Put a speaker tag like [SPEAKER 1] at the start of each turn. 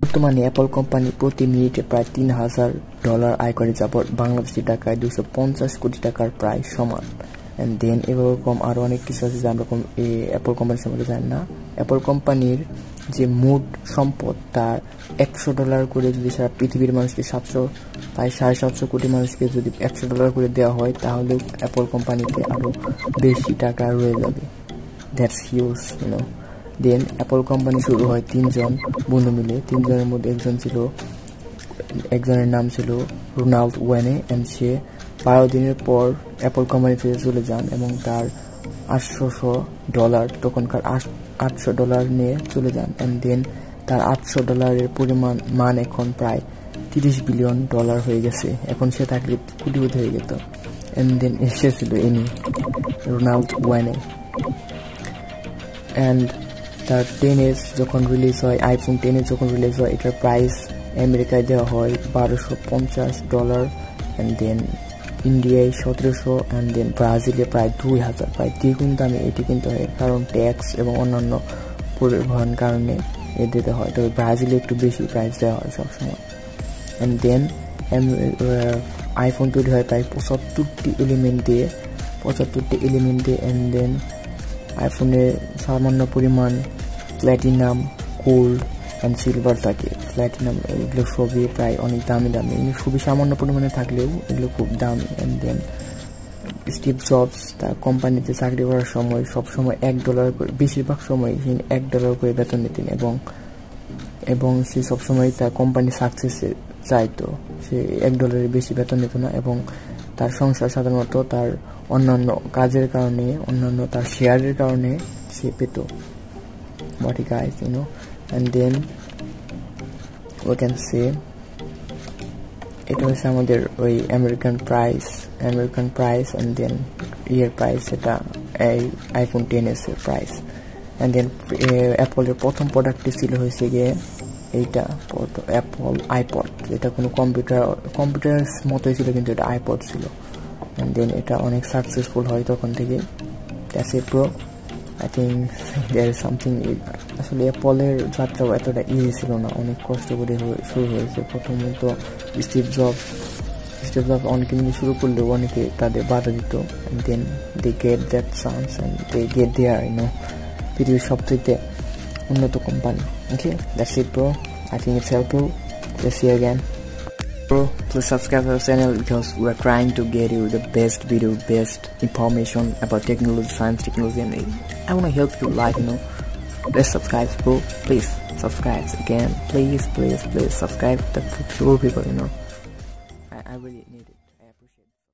[SPEAKER 1] বর্তমানে Apple company প্রতি মিনিটে প্রায় $3000 আয় করে, যা বাংলাদেশি টাকায় 250 কোটি টাকার প্রায় সমান। অ্যান্ড দেন এরকম আরও অনেক কিছু আছে যা আমরা অ্যাপল কোম্পানির সম্পর্কে জানি না। অ্যাপল কোম্পানির যে মোট সম্পদ তার $100 করে যদি সারা পৃথিবীর মানুষকে প্রায় 750 কোটি মানুষকে যদি $100 করে দেওয়া হয়, তাহলে অ্যাপল কোম্পানিতে আরও বেশি টাকা রয়ে যাবে। That's huge, then Apple company শুরু হয় 3 জন বন্ধু মিলে। 3 জনের মধ্যে একজনের নাম ছিল রোনাল্ড ওয়েনে, অ্যান্ড সে 12 দিনের পর অ্যাপল কোম্পানিতে চলে যান এবং তার $800 তখনকার $800 নিয়ে চলে যান। অ্যান্ড দেন তার $800 মান এখন প্রায় $30 বিলিয়ন হয়ে গেছে। এখন সে থাকলে কোটিপতি হয়ে যেত। অ্যান্ড দেন এসেছিল রোনাল্ড ওয়েনে। অ্যান্ড তার 10s যখন রিলিজ হয়, আইফোন 10 যখন রিলিজ হয়, এটার প্রাইস আমেরিকায় দেওয়া হয় $1250, অ্যান্ড দেন ইন্ডিয়ায় 1700, অ্যান্ড দেন ব্রাজিলে প্রায় 2000, প্রায় দ্বিগুণ দামে এটি কিনতে হয়, কারণ ট্যাক্স এবং অন্যান্য পরিবহন কারণে দিতে হয়। তবে ব্রাজিলে একটু বেশি প্রাইস দেওয়া হয় সবসময়। অ্যান্ড দেন আইফোন তৈরি হয় প্রায় 75টি এলিমেন্ট দিয়ে, অ্যান্ড দেন আইফোনে সামান্য পরিমাণ প্ল্যাটিনাম, গোল্ড অ্যান্ড সিলভার থাকে। প্ল্যাটিনাম এগুলো সবই প্রায় অনেক দামি, খুবই সামান্য পরিমাণে থাকলেও এগুলো খুব দামি। অ্যান্ড দেন স্টিভ জবস তার কোম্পানিতে চাকরি করার সময় সবসময় $1 করে, বেশিরভাগ সময় সে $1 করে বেতন নিতেন, এবং সে সবসময় তার কোম্পানি সাকসেসে চাইতো। সে $1 বেশি বেতন নিত না, এবং তার সংসার সাধারণত তার অন্যান্য কাজের কারণে, অন্যান্য তার শেয়ারের কারণে সে পেত। What guys, and then we can say এটা হচ্ছে আমাদের ওই American price, and then year price, এটা এই আইফোন 10s এর প্রাইস। and then অ্যাপলের প্রথম প্রোডাক্টটি ছিল হয়েছে গিয়ে এইটা অ্যাপল আইপড, এটা কোনো কম্পিউটার মতোই ছিল, কিন্তু এটা আইপড ছিল। and then এটা অনেক সাকসেসফুল হয় তখন থেকে। That's it bro, I think there is something. আসলে অ্যাপলের যাত্রাও এতটা ইজি ছিল না, অনেক কষ্ট করে শুরু হয়েছে। প্রথমত স্টিভ জবস অনেকে মিলে শুরু করলেও অনেকে তাদের বাধা দিত, and then they get that chance and they get there, পৃথিবীর সবথেকে উন্নত company. Okay, that's it bro, I think it's helpful. Let's see you again bro. Please subscribe to our channel because we are trying to get you the best video, best information about technology, science, technology, and I want to help you life, Please subscribe bro, please subscribe again, please subscribe to people, I really need it. I appreciate it.